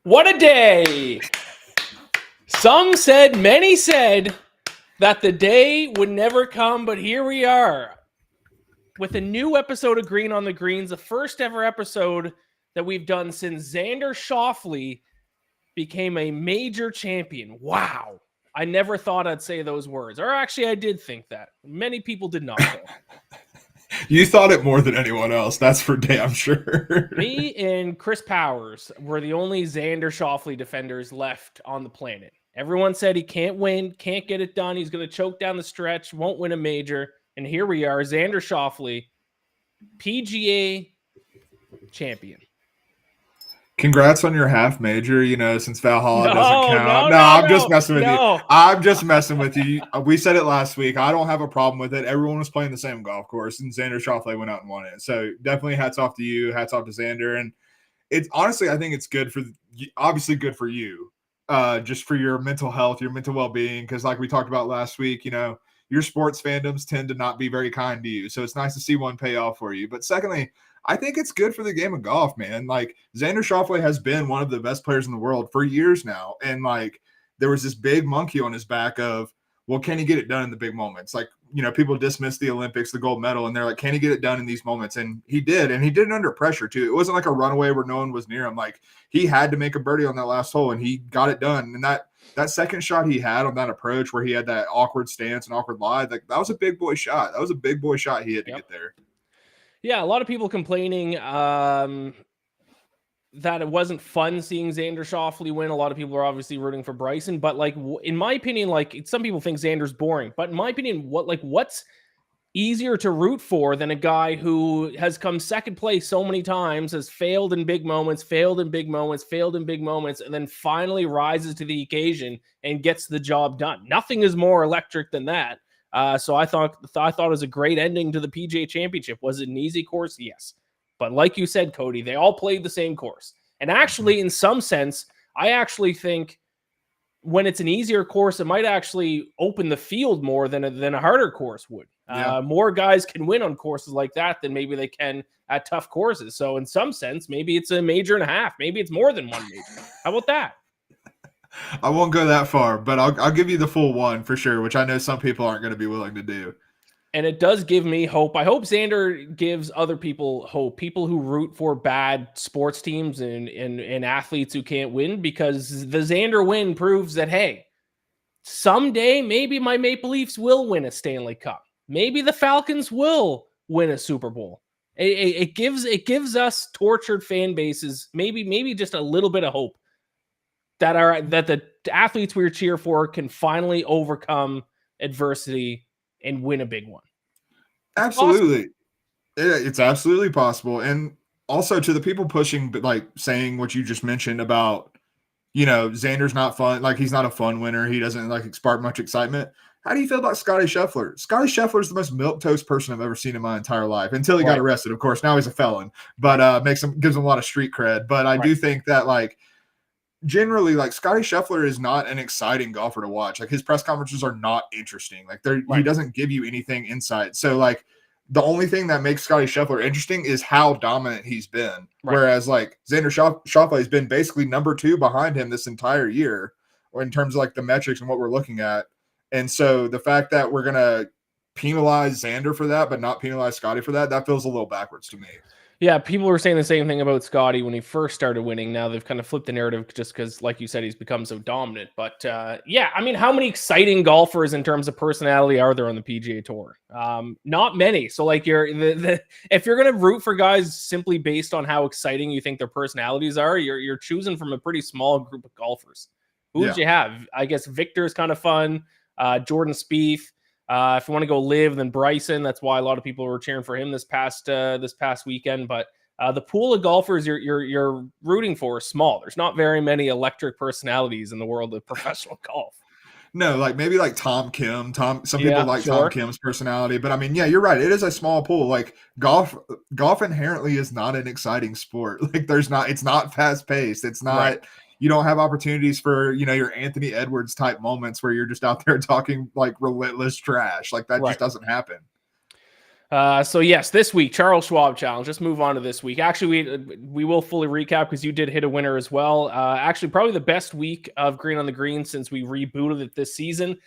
What a day! Some said, many said, that the day would never come, but here we are with a new episode of Green on the Greens, the first ever episode that we've done since Xander Schauffele became a major champion. Wow. I never thought I'd say those words. Or actually, I did think that. Many people did not, though. You thought it more than anyone else. That's for damn sure. Me and Chris Powers were the only Xander Schauffele defenders left on the planet. Everyone said he can't win, can't get it done. He's going to choke down the stretch, won't win a major. And here we are, Xander Schauffele, PGA champion. Congrats on your half major, since Valhalla doesn't count. I'm just messing with you. I'm just messing with you. We said it last week. I don't have a problem with it. Everyone was playing the same golf course, and Xander Schauffele went out and won it. So definitely hats off to you. Hats off to Xander. And it's honestly, I think it's good for you, just for your mental health, your mental well-being. Because like we talked about last week, your sports fandoms tend to not be very kind to you. So it's nice to see one pay off for you. But secondly, I think it's good for the game of golf, man. Like Xander Schauffele has been one of the best players in the world for years now. And like there was this big monkey on his back of, well, can he get it done in the big moments? Like, people dismiss the Olympics, the gold medal, and they're like, can he get it done in these moments? And he did. And he did it under pressure too. It wasn't like a runaway where no one was near him. Like he had to make a birdie on that last hole and he got it done. And that second shot he had on that approach where he had that awkward stance and awkward lie, like that was a big boy shot. That was a big boy shot he had to get there. Yeah, a lot of people complaining that it wasn't fun seeing Xander Schauffele win. A lot of people are obviously rooting for Bryson, but like in my opinion, like some people think Xander's boring, but in my opinion, what's easier to root for than a guy who has come second place so many times, has failed in big moments, and then finally rises to the occasion and gets the job done. Nothing is more electric than that. So I thought it was a great ending to the PGA Championship. Was it an easy course? Yes. But like you said, Cody, they all played the same course. And actually, in some sense, I actually think when it's an easier course, it might actually open the field more than a harder course would. Yeah. More guys can win on courses like that than maybe they can at tough courses. So in some sense, maybe it's a major and a half. Maybe it's more than one major. How about that? I won't go that far, but I'll give you the full one for sure, which I know some people aren't going to be willing to do. And it does give me hope. I hope Xander gives other people hope, people who root for bad sports teams and athletes who can't win, because the Xander win proves that, hey, someday maybe my Maple Leafs will win a Stanley Cup. Maybe the Falcons will win a Super Bowl. It gives us tortured fan bases maybe just a little bit of hope that the athletes we cheer for can finally overcome adversity and win a big one. Absolutely. It's absolutely possible. And also to the people pushing, but like saying what you just mentioned about, Xander's not fun. Like he's not a fun winner. He doesn't like spark much excitement. How do you feel about Scotty Scheffler? Scotty Scheffler is the most milquetoast person I've ever seen in my entire life until he got arrested. Of course, now he's a felon, but gives him a lot of street cred. But I do think that like, generally, like Scotty Scheffler is not an exciting golfer to watch. Like his press conferences are not interesting. Like he doesn't give you anything insight. So like the only thing that makes Scotty Scheffler interesting is how dominant he's been. Right. Whereas like Xander Schauffele has been basically number 2 behind him this entire year, or in terms of like the metrics and what we're looking at. And so the fact that we're going to penalize Xander for that, but not penalize Scotty for that feels a little backwards to me. Yeah, people were saying the same thing about Scotty when he first started winning. Now they've kind of flipped the narrative just because, like you said, he's become so dominant. But yeah, I mean, how many exciting golfers in terms of personality are there on the PGA Tour? Not many. So like if you're going to root for guys simply based on how exciting you think their personalities are, you're choosing from a pretty small group of golfers. Who would you have? I guess Victor is kind of fun. Jordan Spieth. If you want to go live, then Bryson. That's why a lot of people were cheering for him this past weekend. But the pool of golfers you're rooting for is small. There's not very many electric personalities in the world of professional golf. No, like maybe like Tom Kim. Some people like Tom Kim's personality, but I mean, yeah, you're right. It is a small pool. Like golf inherently is not an exciting sport. Like it's not fast paced. It's not. Right. You don't have opportunities for, your Anthony Edwards type moments where you're just out there talking like relentless trash. Like that just doesn't happen. So yes, this week, Charles Schwab Challenge. Let's move on to this week. Actually, we will fully recap because you did hit a winner as well. Actually, probably the best week of Green on the Green since we rebooted it this season.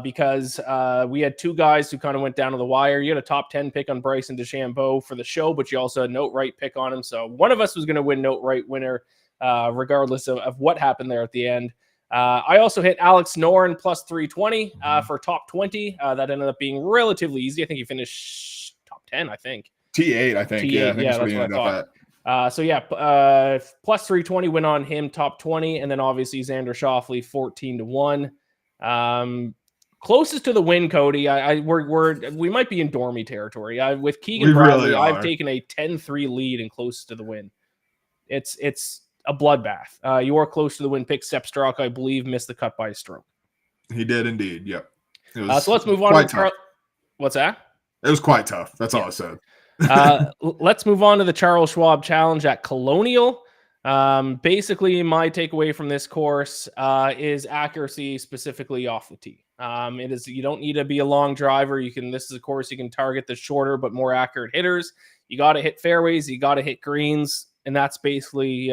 Because we had two guys who kind of went down to the wire. You had a top 10 pick on Bryson DeChambeau for the show, but you also had a Note Right pick on him. So one of us was going to win Note Right winner, regardless of what happened there at the end. I also hit Alex Noren plus 320 for top 20. That ended up being relatively easy. I think he finished top 10, I think. T8, I think. T8, I think that's what I thought. Plus 320 went on him top 20. And then obviously Xander Schauffele 14-1. Closest to the win, Cody. We might be in dormy territory. With Keegan Bradley, really I've taken a 10-3 lead and closest to the win. It's a bloodbath. You are close to the win pick. Sepp Straka, I believe, missed the cut by a stroke. He did indeed. Yep. So let's move on to what's that? It was quite tough. That's all I said. Let's move on to the Charles Schwab Challenge at Colonial. Basically, my takeaway from this course is accuracy, specifically off the tee. It is, you don't need to be a long driver. This is a course you can target the shorter but more accurate hitters. You got to hit fairways, you got to hit greens, and that's basically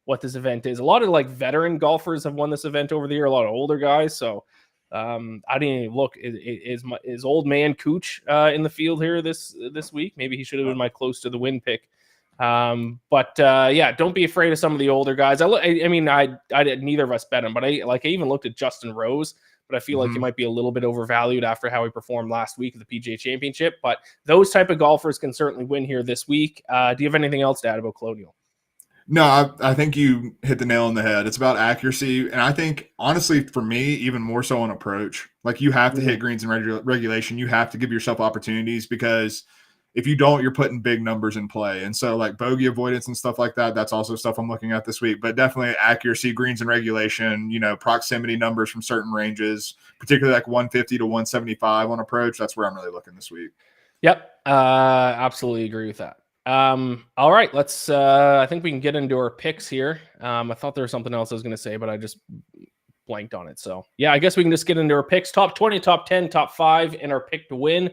what this event is. A lot of like veteran golfers have won this event over the year, a lot of older guys. So I didn't even look. Is old man Cooch in the field here this week? Maybe he should have been my close to the win pick. But don't be afraid of some of the older guys. I did neither of us bet him, but I even looked at Justin Rose, but I feel like he might be a little bit overvalued after how he performed last week at the PGA Championship. But those type of golfers can certainly win here this week. Do you have anything else to add about Colonial? No, I think you hit the nail on the head. It's about accuracy. And I think, honestly, for me, even more so on approach. Like, you have to hit greens in regulation. You have to give yourself opportunities, because if you don't, you're putting big numbers in play. And so, like, bogey avoidance and stuff like that, that's also stuff I'm looking at this week. But definitely accuracy, greens in regulation, proximity numbers from certain ranges, particularly like 150 to 175 on approach. That's where I'm really looking this week. Yep. Absolutely agree with that. All right, let's I think we can get into our picks here. I thought there was something else I was going to say, but I just blanked on it. So yeah, I guess we can just get into our picks. Top 20, top 10, top 5, and our pick to win.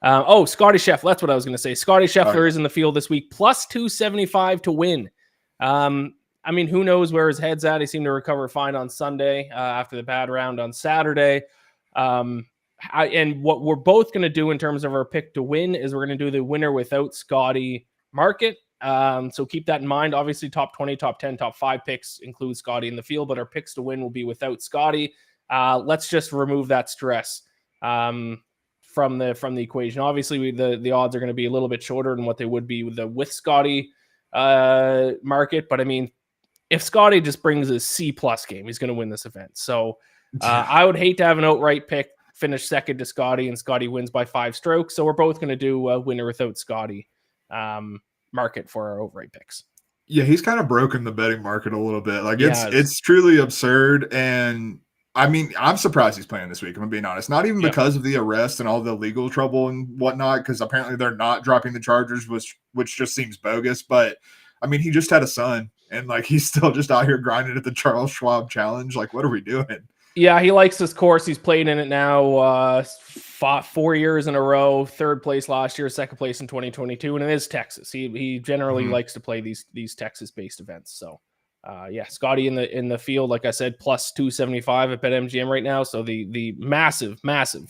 Scotty Scheffler. That's what I was going to say. Scotty Scheffler is in the field this week, plus 275 to win. Who knows where his head's at? He seemed to recover fine on Sunday after the bad round on Saturday. And what we're both going to do in terms of our pick to win is we're going to do the winner without Scotty market. So keep that in mind. Obviously, top 20, top 10, top 5 picks include Scotty in the field, but our picks to win will be without Scotty. Let's just remove that stress from the equation. Obviously, the odds are going to be a little bit shorter than what they would be with Scotty market. But I mean, if Scotty just brings a C+ game, he's going to win this event. So I would hate to have an outright pick finish second to Scotty and Scotty wins by 5 strokes. So we're both going to do a winner without Scotty market for our outright picks. Yeah, he's kind of broken the betting market a little bit. Like, it's truly absurd. And I mean, I'm surprised he's playing this week, if I'm being honest. Not even because of the arrest and all the legal trouble and whatnot, because apparently they're not dropping the charges, which just seems bogus. But I mean, he just had a son, and like, he's still just out here grinding at the Charles Schwab Challenge. Like, what are we doing? Yeah, he likes this course. He's played in it now 4 years in a row. 3rd place last year, 2nd place in 2022, and it is Texas. He generally likes to play these Texas-based events. So, Scotty in the field, like I said, plus 275 at BetMGM right now. So the massive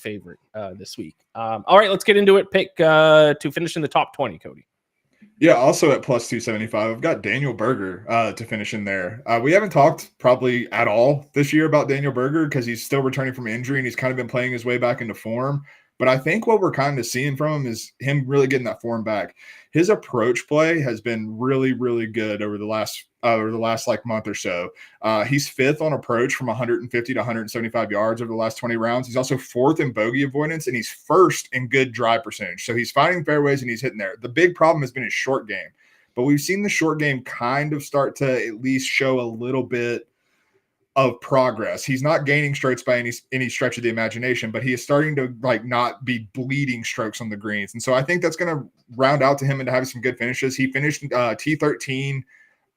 favorite this week. All right, let's get into it. Pick to finish in the top 20, Cody. Yeah, also at plus 275, I've got Daniel Berger to finish in there. We haven't talked probably at all this year about Daniel Berger because he's still returning from injury and he's kind of been playing his way back into form. But I think what we're kind of seeing from him is him really getting that form back. His approach play has been really, really good over the last like month or so. He's 5th on approach from 150 to 175 yards over the last 20 rounds. He's also 4th in bogey avoidance, and he's 1st in good drive percentage. So he's finding fairways and he's hitting there. The big problem has been his short game, but we've seen the short game kind of start to at least show a little bit of progress. He's not gaining strokes by any stretch of the imagination, but he is starting to like not be bleeding strokes on the greens. And so I think that's going to round out to him into having some good finishes. He finished T13.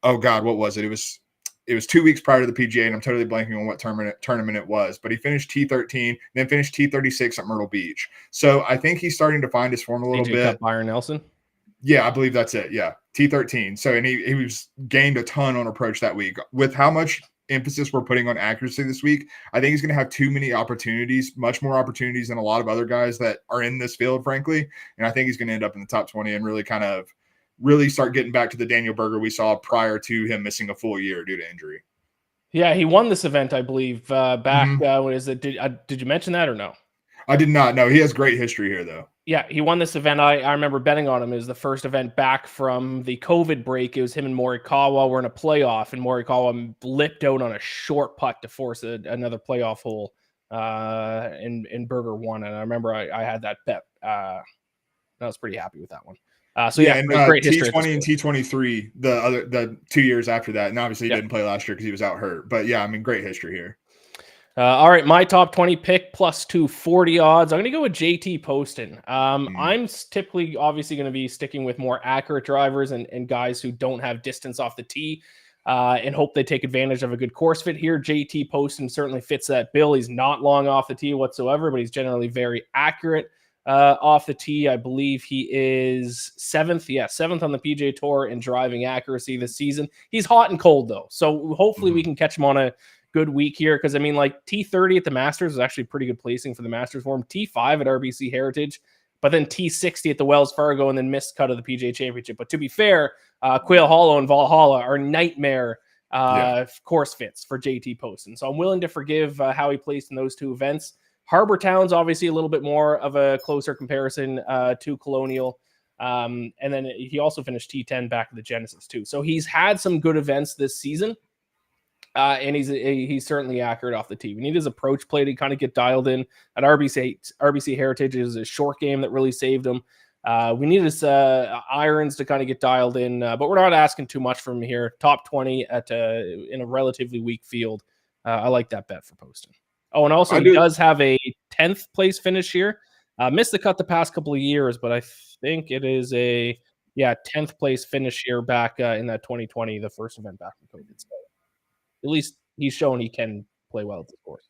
Oh God, what was it? It was it was 2 weeks prior to the PGA, and I'm totally blanking on what tournament it was, but he finished T13, then finished T36 at Myrtle Beach. So I think he's starting to find his form a little bit. Cup Byron Nelson. Yeah, I believe that's it. Yeah, T13. So, and he was gained a ton on approach that week. With how much emphasis we're putting on accuracy this week, I think he's going to have too many opportunities, much more opportunities than a lot of other guys that are in this field, frankly. And I think he's going to end up in the top 20 and really start getting back to the Daniel Berger we saw prior to him missing a full year due to injury. Yeah, he won this event, I believe, back. What is it? Did you mention that or no? I did not know. He has great history here, though. Yeah, he won this event. I remember betting on him. It was the first event back from the COVID break. It was him and Morikawa were in a playoff, and Morikawa lipped out on a short putt to force another playoff hole, and Berger won. And I remember I had that bet. I was pretty happy with that one. And great T20 and T23 the 2 years after that, and obviously he didn't play last year because he was out hurt. But yeah, I mean, great history here. All right, my top 20 pick plus 240 odds. I'm going to go with JT Poston. I'm typically obviously going to be sticking with more accurate drivers and guys who don't have distance off the tee and hope they take advantage of a good course fit here. JT Poston certainly fits that bill. He's not long off the tee whatsoever, but he's generally very accurate off the tee. I believe he is seventh on the PGA Tour in driving accuracy this season. He's hot and cold, though, so hopefully we can catch him on a good week here, because I mean, like, T30 at the Masters is actually pretty good placing for the Masters for him. T5 at RBC Heritage, but then T60 at the Wells Fargo, and then missed cut of the PGA Championship. But to be fair, Quail Hollow and Valhalla are nightmare course fits for JT Poston. So I'm willing to forgive how he placed in those two events. Harbor Town's obviously a little bit more of a closer comparison to Colonial. And then he also finished T10 back at the Genesis too. So he's had some good events this season. And he's certainly accurate off the tee. We need his approach play to kind of get dialed in. At RBC Heritage is a short game that really saved him. We need his irons to kind of get dialed in, but we're not asking too much from him here. Top 20 in a relatively weak field. I like that bet for Poston. Oh, and also he does have a 10th place finish here. Missed the cut the past couple of years, but I think it is a 10th place finish here back in that 2020, the first event back from COVID. So at least he's shown he can play well at this course.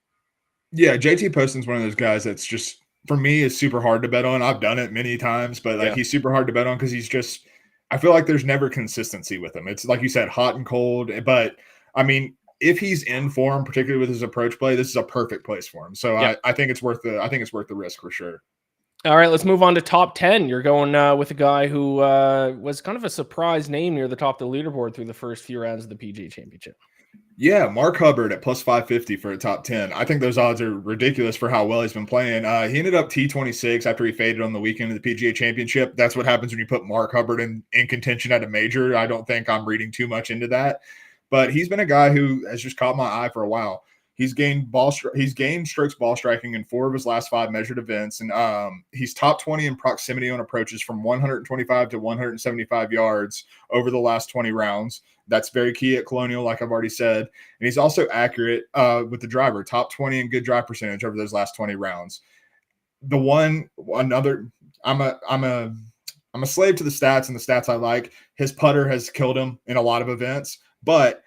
Yeah, JT Poston's one of those guys that's just, for me, is super hard to bet on. I've done it many times, but he's super hard to bet on because he's just, I feel like there's never consistency with him. It's like you said, hot and cold. But I mean, if he's in form, particularly with his approach play, this is a perfect place for him. So I think it's worth the risk for sure. All right, let's move on to top 10. You're going with a guy who was kind of a surprise name near the top of the leaderboard through the first few rounds of the PGA Championship. Yeah, Mark Hubbard at plus 550 for a top 10. I think those odds are ridiculous for how well he's been playing. He ended up T26 after he faded on the weekend of the PGA Championship. That's what happens when you put Mark Hubbard in contention at a major. I don't think I'm reading too much into that. But he's been a guy who has just caught my eye for a while. He's gained strokes ball striking in 4 of his last 5 measured events, and he's top 20 in proximity on approaches from 125 to 175 yards over the last 20 rounds. That's very key at Colonial, like I've already said. And he's also accurate with the driver, top 20 in good drive percentage over those last 20 rounds. I'm a slave to the stats, and the stats I like. His putter has killed him in a lot of events, but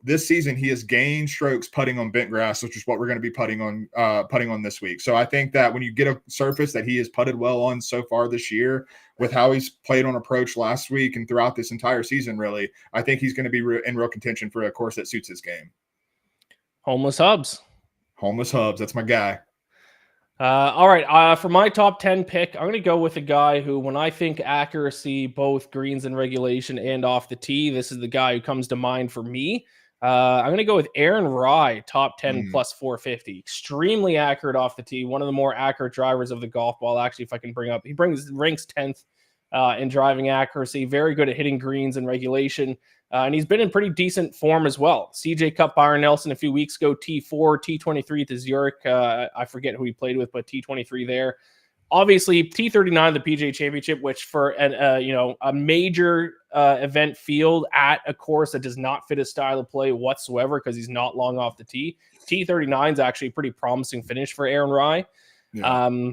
this season he has gained strokes putting on bent grass, which is what we're going to be putting on this week. So I think that when you get a surface that he has putted well on so far this year, with how he's played on approach last week and throughout this entire season, really, I think he's going to be in real contention for a course that suits his game. Homeless Hubs. That's my guy. All right. For my top 10 pick, I'm going to go with a guy who, when I think accuracy, both greens and regulation and off the tee, this is the guy who comes to mind for me. I'm going to go with Aaron Rai, top 10 plus 450. Extremely accurate off the tee. One of the more accurate drivers of the golf ball. Actually, if I can bring up, he ranks 10th in driving accuracy. Very good at hitting greens and regulation. And he's been in pretty decent form as well. CJ Cup Byron Nelson a few weeks ago, T4, T23 to Zurich. I forget who he played with, but T23 there. Obviously, T39 the PGA Championship, which for a major event field at a course that does not fit his style of play whatsoever because he's not long off the tee. T39 is actually a pretty promising finish for Aaron Rai. Yeah.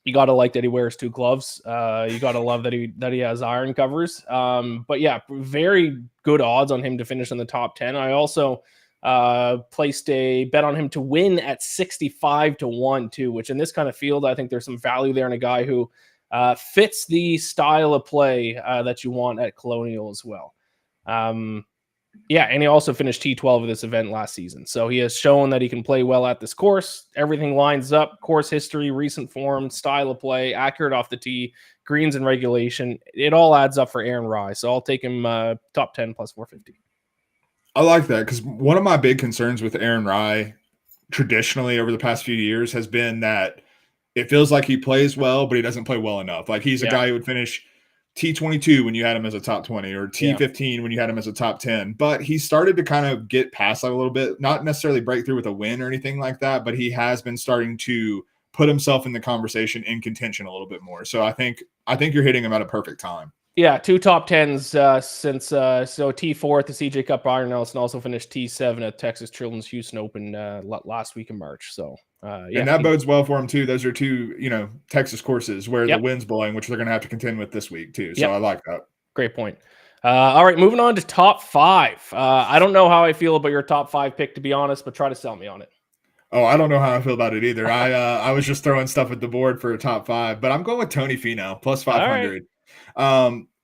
You got to like that he wears 2 gloves. You got to love that he has iron covers. But yeah, very good odds on him to finish in the top 10. I also placed a bet on him to win at 65-1 too, which in this kind of field, I think there's some value there in a guy who fits the style of play that you want at Colonial as well. Yeah, and he also finished T12 of this event last season. So he has shown that he can play well at this course. Everything lines up: course history, recent form, style of play, accurate off the tee, greens and regulation. It all adds up for Aaron Rai. So I'll take him top 10 plus 450. I like that because one of my big concerns with Aaron Rai traditionally over the past few years has been that it feels like he plays well, but he doesn't play well enough. Like he's a guy who would finish T22 when you had him as a top 20 or T15 when you had him as a top 10. But he started to kind of get past that a little bit, not necessarily break through with a win or anything like that, but he has been starting to put himself in the conversation, in contention a little bit more. So I think you're hitting him at a perfect time. Yeah, 2 top 10s since so T4 at the CJ Cup. Byron Nelson also finished T7 at Texas Children's Houston Open last week in March. So and that bodes well for him too. Those are 2 Texas courses where the wind's blowing, which they're going to have to contend with this week too. So I like that. Great point. All right, moving on to top 5. I don't know how I feel about your top 5 pick, to be honest, but try to sell me on it. Oh, I don't know how I feel about it either. I was just throwing stuff at the board for a top 5, but I'm going with Tony Finau plus 500.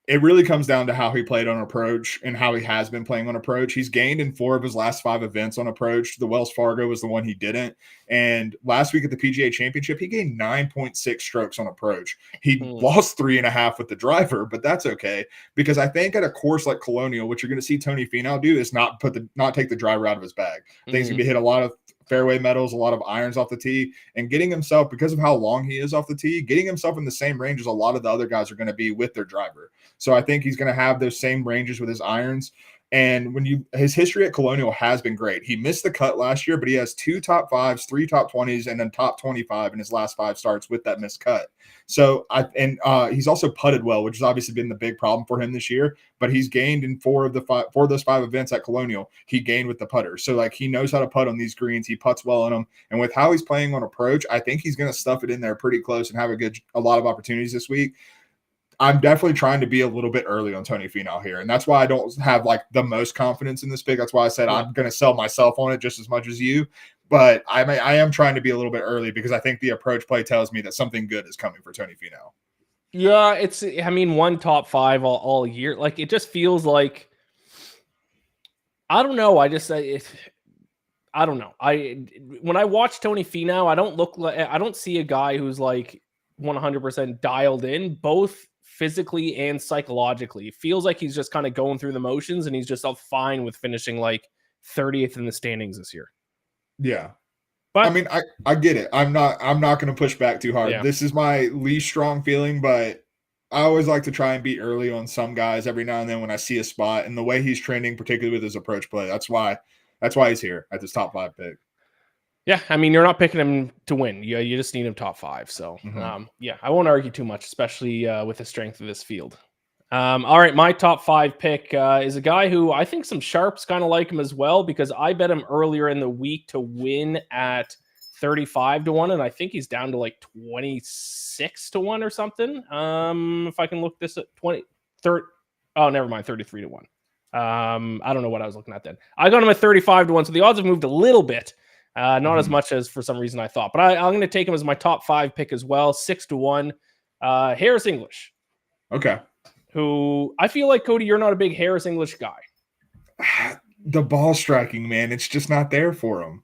It really comes down to how he played on approach and how he has been playing on approach. He's gained in 4 of his last 5 events on approach. The Wells Fargo was the one he didn't. And last week at the PGA Championship, he gained 9.6 strokes on approach. He lost 3.5 with the driver, but that's okay because I think at a course like Colonial, what you're going to see Tony Finau do is not take the driver out of his bag. I think he's going to hit a lot of fairway metals, a lot of irons off the tee, and getting himself, because of how long he is off the tee, getting himself in the same range as a lot of the other guys are going to be with their driver. So I think he's going to have those same ranges with his irons. And his history at Colonial has been great. He missed the cut last year, but he has 2 top 5s, 3 top 20s, and then top 25 in his last 5 starts with that missed cut. So he's also putted well, which has obviously been the big problem for him this year. But he's gained in 4 of those 5 events at Colonial. He gained with the putter, so like he knows how to putt on these greens. He putts well on them, and with how he's playing on approach, I think he's going to stuff it in there pretty close and have a lot of opportunities this week. I'm definitely trying to be a little bit early on Tony Finau here, and that's why I don't have like the most confidence in this pick. That's why I said I'm going to sell myself on it just as much as you. But I am trying to be a little bit early because I think the approach play tells me that something good is coming for Tony Finau. Yeah, one top 5 all year. Like it just feels like, I don't know. I don't know. When I watch Tony Finau, I don't see a guy who's like 100% dialed in, both physically and psychologically. It feels like he's just kind of going through the motions, and he's just all fine with finishing like 30th in the standings this year. Yeah. But I mean, I get it. I'm not going to push back too hard. Yeah. This is my least strong feeling, but I always like to try and be early on some guys every now and then when I see a spot, and the way he's trending, particularly with his approach play. That's why he's here at this top 5 pick. Yeah, I mean, you're not picking him to win. You just need him top 5. So, I won't argue too much, especially with the strength of this field. All right, my top 5 pick is a guy who I think some sharps kind of like him as well, because I bet him earlier in the week to win at 35-1, and I think he's down to like 26-1 or something. If I can look this at 33-1. I don't know what I was looking at then. I got him at 35-1, so the odds have moved a little bit. Not as much as for some reason I thought, but I'm going to take him as my top 5 pick as well. 6-1. Harris English. Okay. Who I feel like, Cody, you're not a big Harris English guy. The ball striking, man, it's just not there for him.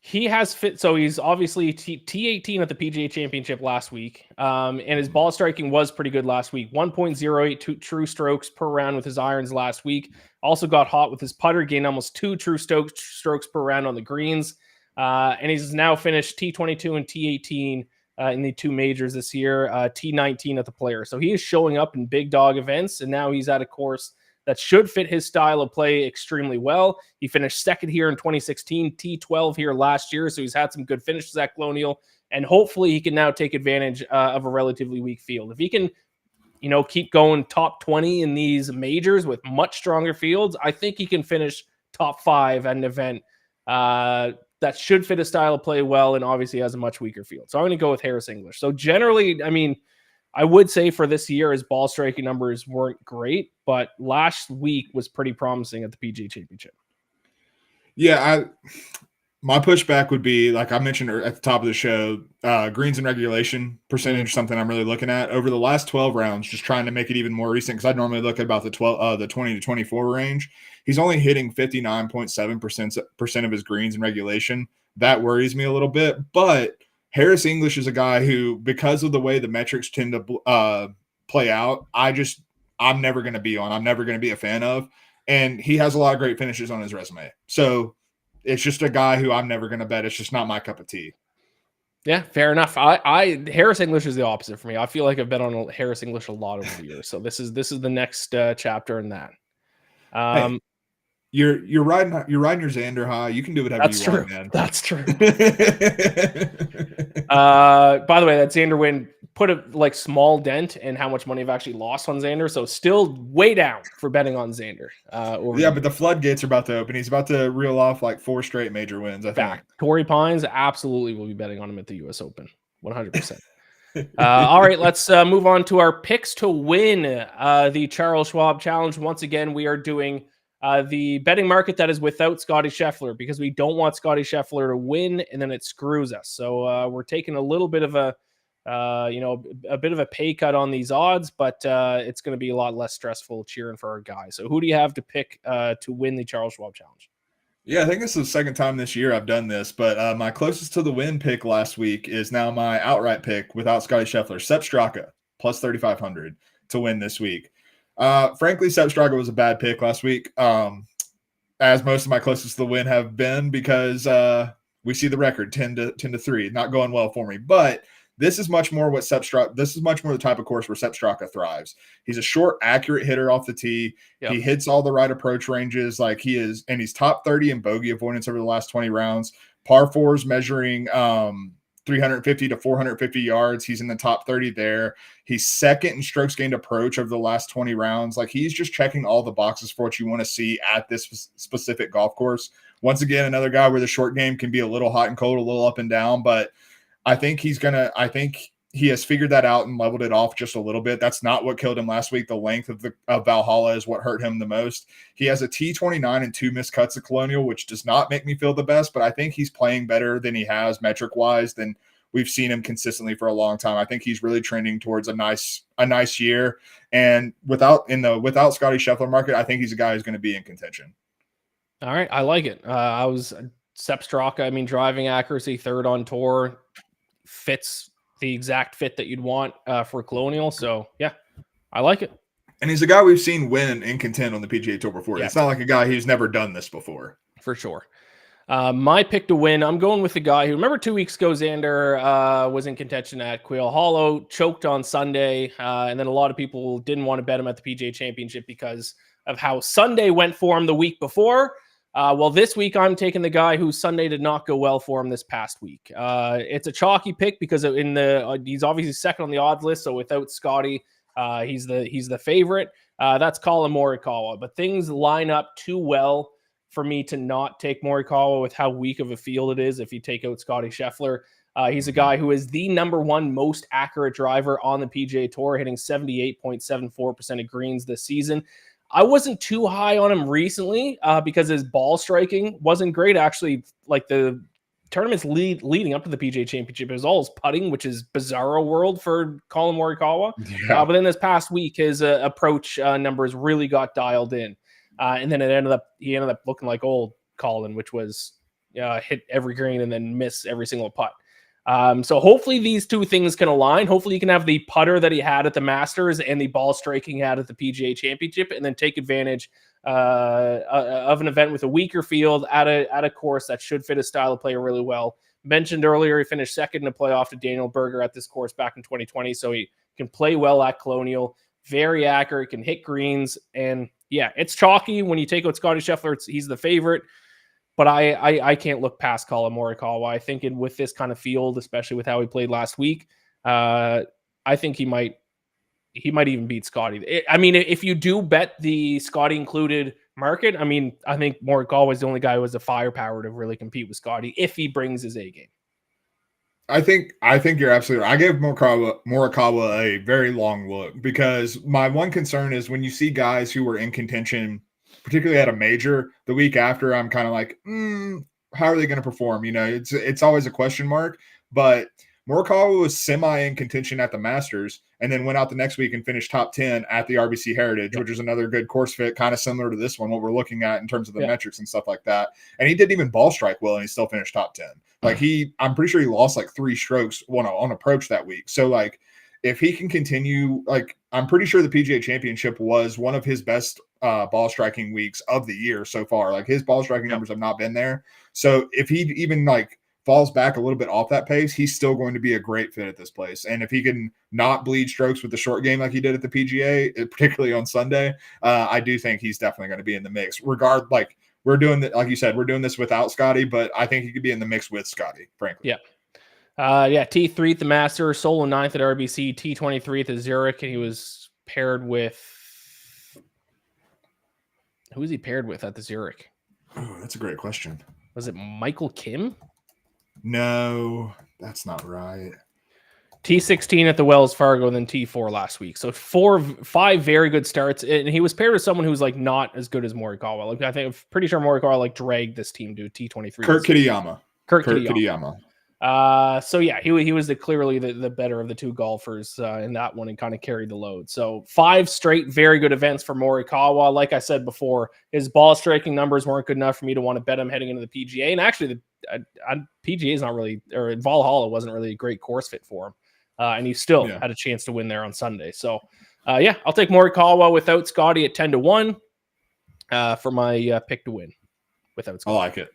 He has fit. So he's obviously T18 at the PGA Championship last week. And his ball striking was pretty good last week. 1.08 true strokes per round with his irons last week. Also got hot with his putter, gained almost 2 true strokes per round on the greens. And he's now finished T22 and T18 in the 2 majors this year, T19 at the Player. So he is showing up in big dog events, and now he's at a course that should fit his style of play extremely well. He finished second here in 2016, T12 here last year, so he's had some good finishes at Colonial, and hopefully he can now take advantage of a relatively weak field. If he can, keep going top 20 in these majors with much stronger fields, I think he can finish top 5 at an event that should fit his style of play well, and obviously has a much weaker field. So I'm going to go with Harris English. So generally, I mean, I would say for this year, his ball striking numbers weren't great, but last week was pretty promising at the PGA Championship. Yeah, my pushback would be, like I mentioned at the top of the show, greens and regulation percentage, something I'm really looking at over the last 12 rounds, just trying to make it even more recent, because I normally look at about the 20 to 24 range. He's only hitting 59.7% of his greens in regulation. That worries me a little bit, but Harris English is a guy who, because of the way the metrics tend to play out, I'm never going to be a fan of. And he has a lot of great finishes on his resume. So it's just a guy who I'm never going to bet. It's just not my cup of tea. Yeah, fair enough. Harris English is the opposite for me. I feel like I've bet on Harris English a lot over the years. So this is the next chapter in that. Hey, you're riding your Xander high. You can do whatever you want, man. That's true. By the way, that Xander win put a small dent in how much money I've actually lost on Xander. So still way down for betting on Xander. But the floodgates are about to open. He's about to reel off 4 straight major wins. I think. Torrey Pines absolutely will be betting on him at the U.S. Open, 100%. All right, let's move on to our picks to win the Charles Schwab Challenge. Once again, we are doing the betting market that is without Scotty Scheffler, because we don't want Scotty Scheffler to win and then it screws us. So we're taking a little bit of a bit of a pay cut on these odds, but it's going to be a lot less stressful cheering for our guy. So who do you have to pick to win the Charles Schwab Challenge? Yeah, I think this is the second time this year I've done this, but my closest to the win pick last week is now my outright pick without Scotty Scheffler, Sepp Straka, plus 3,500 to win this week. Frankly, Sepp Straka was a bad pick last week, as most of my closest to the win have been, because we see the record 10 to 3, not going well for me. But this is much more the type of course where Sepp Straka thrives. He's a short, accurate hitter off the tee. Yep. He hits all the right approach ranges, and he's top 30 in bogey avoidance over the last 20 rounds. Par fours measuring 350 to 450 yards. He's in the top 30 there. He's second in strokes gained approach over the last 20 rounds. He's just checking all the boxes for what you want to see at this specific golf course. Once again, another guy where the short game can be a little hot and cold, a little up and down, but I think he has figured that out and leveled it off just a little bit. That's not what killed him last week. The length of Valhalla is what hurt him the most. He has a T29 and 2 missed cuts at Colonial, which does not make me feel the best, but I think he's playing better than he has metric-wise than we've seen him consistently for a long time. I think he's really trending towards a nice year. And without Scotty Scheffler market, I think he's a guy who's going to be in contention. All right, I like it. I was Sepp Straka. Driving accuracy, third on tour, fits the exact fit that you'd want for Colonial. So yeah, I like it. And he's a guy we've seen win and contend on the PGA Tour before. Yeah. It's not like a guy who's never done this before. For sure. My pick to win, I'm going with the guy who, remember 2 weeks ago, Xander was in contention at Quail Hollow, choked on Sunday, and then a lot of people didn't want to bet him at the PGA Championship because of how Sunday went for him the week before. Well, this week I'm taking the guy who Sunday did not go well for him this past week. It's a chalky pick because he's obviously second on the odds list, so without Scotty, he's the favorite. That's Colin Morikawa, but things line up too well for me to not take Morikawa with how weak of a field it is if you take out Scotty Scheffler. He's a guy who is the number one most accurate driver on the PGA Tour, hitting 78.74% of greens this season. I wasn't too high on him recently because his ball striking wasn't great. Actually, the tournaments leading up to the PGA Championship, it was all his putting, which is bizarro world for Colin Morikawa. Yeah. But then this past week, his approach numbers really got dialed in. And then he ended up looking like old Colin, which was hit every green and then miss every single putt. So hopefully these two things can align. Hopefully you can have the putter that he had at the Masters and the ball striking he had at the PGA Championship, and then take advantage of an event with a weaker field at a course that should fit his style of play really well. Mentioned earlier, he finished second in a playoff to Daniel Berger at this course back in 2020, so he can play well at Colonial. Very accurate, can hit greens, and yeah, it's chalky when you take out Scotty Scheffler. He's the favorite. But I can't look past Colin Morikawa. I think with this kind of field, especially with how he played last week, I think he might even beat Scotty. If you do bet the Scotty included market. I mean, I think Morikawa is the only guy who has the firepower to really compete with Scotty if he brings his A game. I think you're absolutely right. I gave Morikawa a very long look because my one concern is when you see guys who were in contention, particularly at a major, the week after, I'm kind of like, how are they going to perform? You know, it's always a question mark. But Morikawa was semi in contention at the Masters and then went out the next week and finished top 10 at the RBC Heritage, which is another good course fit, kind of similar to this one, what we're looking at in terms of the metrics and stuff like that. And he didn't even ball strike well, and he still finished top 10. Like I'm pretty sure he lost like 3 strokes on approach that week. So like if he can continue, like I'm pretty sure the PGA Championship was one of his best ball striking weeks of the year so far. Like his ball striking numbers have not been there. So if he even like falls back a little bit off that pace, he's still going to be a great fit at this place. And if he can not bleed strokes with the short game like he did at the PGA, particularly on Sunday, I do think he's definitely going to be in the mix. We're doing that, like you said, we're doing this without Scotty, but I think he could be in the mix with Scotty, frankly. Yeah. T3 at the Masters, solo 9th at RBC, T23 at the Zurich, and he was paired with who was he paired with at the Zurich? Oh, that's a great question. Was it Michael Kim? No, that's not right. T16 at the Wells Fargo, and then T4 last week. So 5 very good starts, and he was paired with someone who's like not as good as Morikawa. Like I'm pretty sure Morikawa like dragged this team to T23. Kurt Kitayama. So yeah, he was clearly the better of the 2 golfers in that one and kind of carried the load. So 5 straight very good events for Morikawa. Like I said before, his ball striking numbers weren't good enough for me to want to bet him heading into the PGA. And actually, the PGA is not really, or Valhalla wasn't really a great course fit for him. And he still had a chance to win there on Sunday. So I'll take Morikawa without Scotty at 10-1 for my pick to win without Scotty. I like it.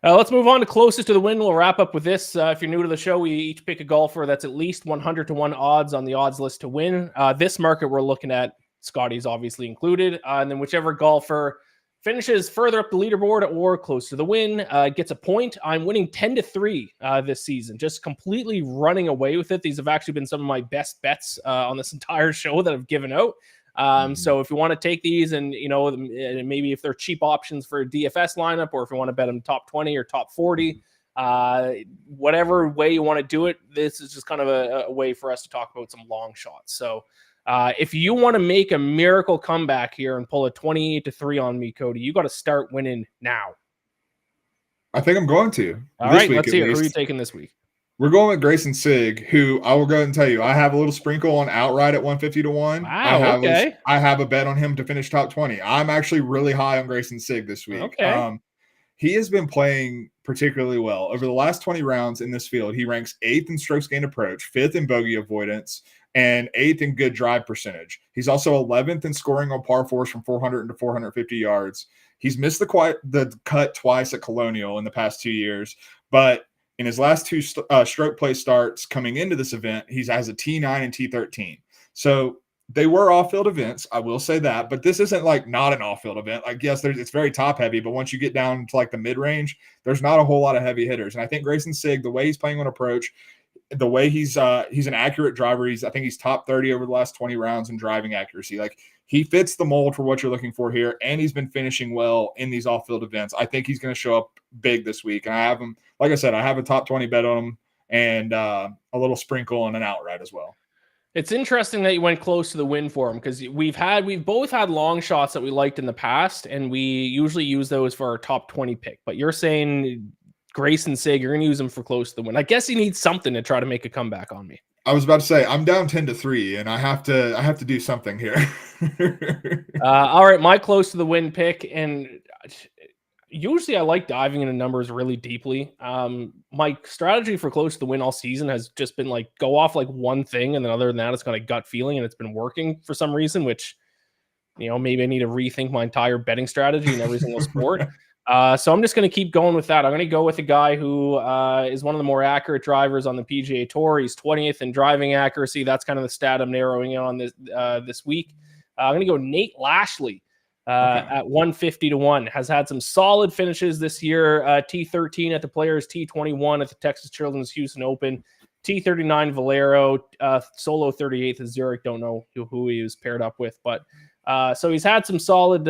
Let's move on to closest to the win. We'll wrap up with this. If you're new to the show, we each pick a golfer that's at least 100-1 odds on the odds list to win. This market we're looking at, Scotty's obviously included. And then whichever golfer finishes further up the leaderboard or close to the win gets a point. I'm winning 10-3 this season, just completely running away with it. These have actually been some of my best bets on this entire show that I've given out. So if you want to take these and, you know, maybe if they're cheap options for a DFS lineup, or if you want to bet them top 20 or top 40, whatever way you want to do it, this is just kind of a way for us to talk about some long shots. So if you want to make a miracle comeback here and pull a 28-3 on me, Cody, you got to start winning now. I think I'm going to. All right, let's hear. Who are you taking this week? We're going with Grayson Sigg, who I will go ahead and tell you, I have a little sprinkle on outright at 150-1. Wow, I have a bet on him to finish top 20. I'm actually really high on Grayson Sigg this week. Okay. He has been playing particularly well. Over the last 20 rounds in this field, he ranks 8th in strokes gained approach, 5th in bogey avoidance, and 8th in good drive percentage. He's also 11th in scoring on par 4s from 400 to 450 yards. He's missed the cut twice at Colonial in the past 2 years, but in his last 2 stroke play starts coming into this event, he has a T9 and T13. So they were off-field events, I will say that, but this isn't like not an off-field event. Like, yes, it's very top-heavy, but once you get down to like the mid-range, there's not a whole lot of heavy hitters. And I think Grayson Sigg, the way he's playing on approach, the way he's an accurate driver, I think he's top 30 over the last 20 rounds in driving accuracy. Like, he fits the mold for what you're looking for here, and he's been finishing well in these off-field events. I think he's going to show up big this week, and I have him, like I said, I have a top 20 bet on him and a little sprinkle and an outright as well. It's interesting that you went close to the win for him, because we've both had long shots that we liked in the past, and we usually use those for our top 20 pick. But you're saying Grayson Sigg, you're going to use him for close to the win. I guess he needs something to try to make a comeback on me. I was about to say I'm down 10-3, and I have to do something here. All right, my close to the win pick, and usually I like diving into numbers really deeply. My strategy for close to the win all season has just been like go off like one thing, and then other than that, it's got a gut feeling, and it's been working for some reason. Which, you know, maybe I need to rethink my entire betting strategy in every single sport. So I'm just going to keep going with that. I'm going to go with a guy who is one of the more accurate drivers on the PGA Tour. He's 20th in driving accuracy. That's kind of the stat I'm narrowing in on this week. I'm going to go Nate Lashley at 150-1. Has had some solid finishes this year. T13 at the Players, T21 at the Texas Children's Houston Open, T39 Valero, solo 38th at Zurich. Don't know who he was paired up with, but So he's had some solid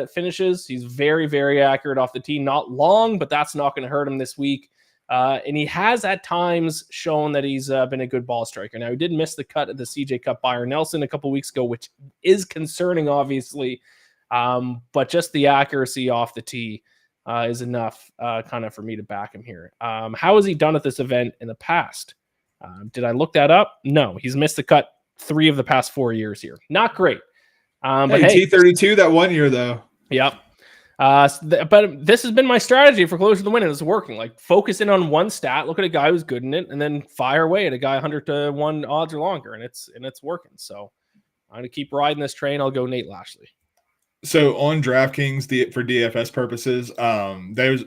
finishes. He's very, very accurate off the tee. Not long, but that's not going to hurt him this week. And he has at times shown that he's been a good ball striker. Now, he did miss the cut at the CJ Cup Byron Nelson a couple weeks ago, which is concerning, obviously. But just the accuracy off the tee is enough kind of for me to back him here. How has he done at this event in the past? Did I look that up? No, he's missed the cut 3 of the past 4 years here. Not great. But hey, T32 that 1 year though. Yep. But this has been my strategy for closer to the win, and it's working. Like, focus in on one stat, look at a guy who's good in it, and then fire away at a guy 100-1 odds or longer, and it's working. So I'm gonna keep riding this train. I'll go Nate Lashley. So on DraftKings for DFS purposes,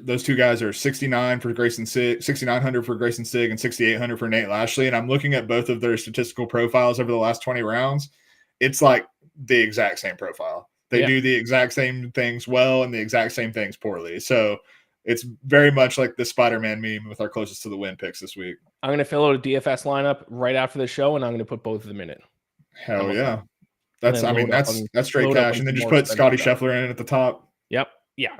those 2 guys are 69 for Grayson Sig, 6,900 for Grayson Sig, and 6,800 for Nate Lashley. And I'm looking at both of their statistical profiles over the last 20 rounds. It's like the exact same profile. They do the exact same things well and the exact same things poorly. So it's very much like the Spider-Man meme with our closest to the win picks this week. I'm going to fill out a DFS lineup right after the show, and I'm going to put both of them in it. Hell yeah. That's straight cash. And then just put Scotty Scheffler in at the top. Yep. Yeah.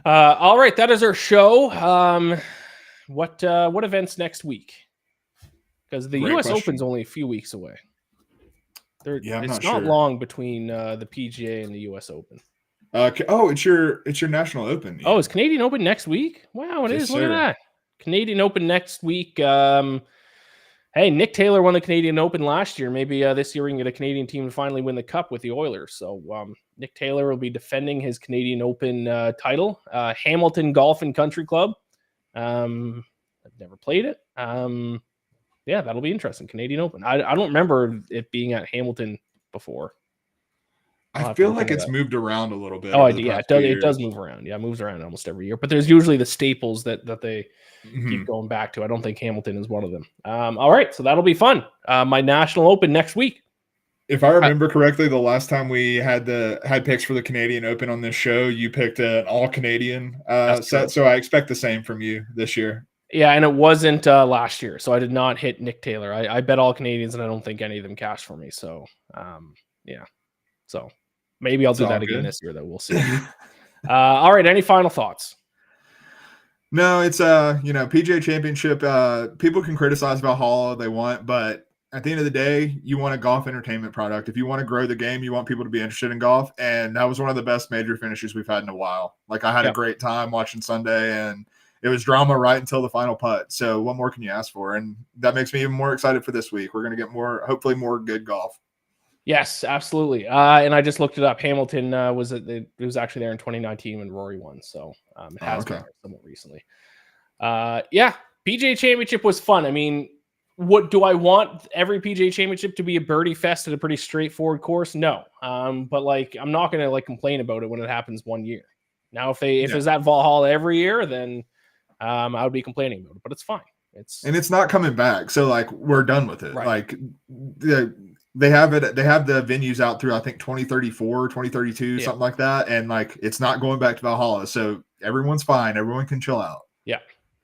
All right. That is our show. What events next week? Because the U.S. Open's only a few weeks away. It's not long between the PGA and the U.S. Open. It's your National Open. Oh, is Canadian Open next week? Wow, it is. Look at that. Canadian Open next week. Hey, Nick Taylor won the Canadian Open last year. Maybe this year we can get a Canadian team to finally win the Cup with the Oilers. So Nick Taylor will be defending his Canadian Open title. Hamilton Golf and Country Club. I've never played it. Yeah, that'll be interesting. Canadian Open. I don't remember it being at Hamilton before. I feel like it's moved around a little bit. Oh, yeah, it does move around. Yeah, it moves around almost every year. But there's usually the staples that they keep going back to. I don't think Hamilton is one of them. All right, so that'll be fun. My National Open next week. If I remember correctly, the last time we had picks for the Canadian Open on this show, you picked an all-Canadian set. So I expect the same from you this year. Yeah, and it wasn't last year, so I did not hit Nick Taylor. I bet all Canadians, and I don't think any of them cashed for me. So, yeah. So maybe I'll do that again this year, though. We'll see. All right, any final thoughts? No, it's PGA Championship. People can criticize Valhalla all they want, but at the end of the day, you want a golf entertainment product. If you want to grow the game, you want people to be interested in golf, and that was one of the best major finishes we've had in a while. Like, I had a great time watching Sunday, and it was drama right until the final putt. So what more can you ask for? And that makes me even more excited for this week. We're going to get hopefully more good golf. Yes, absolutely. And I just looked it up. Hamilton it was actually there in 2019 when Rory won. So it has been there somewhat recently. Yeah, PGA Championship was fun. I mean, what do I want every PGA Championship to be a birdie fest at a pretty straightforward course? No. But like, I'm not going to complain about it when it happens one year. Now, if it's at Valhalla every year, then I would be complaining about it, but it's fine. It's not coming back. So we're done with it. Right. They have it. They have the venues out through, I think, 2034, 2032, something like that. And it's not going back to Valhalla. So everyone's fine. Everyone can chill out. Yeah,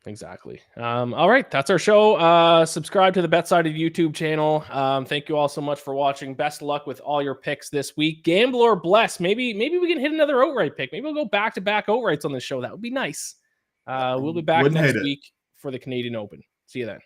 exactly. All right. That's our show. Subscribe to the BetSided YouTube channel. Thank you all so much for watching. Best of luck with all your picks this week. Gamble or bless. Maybe we can hit another outright pick. Maybe we'll go back-to-back outrights on this show. That would be nice. We'll be back next week for the Canadian Open. See you then.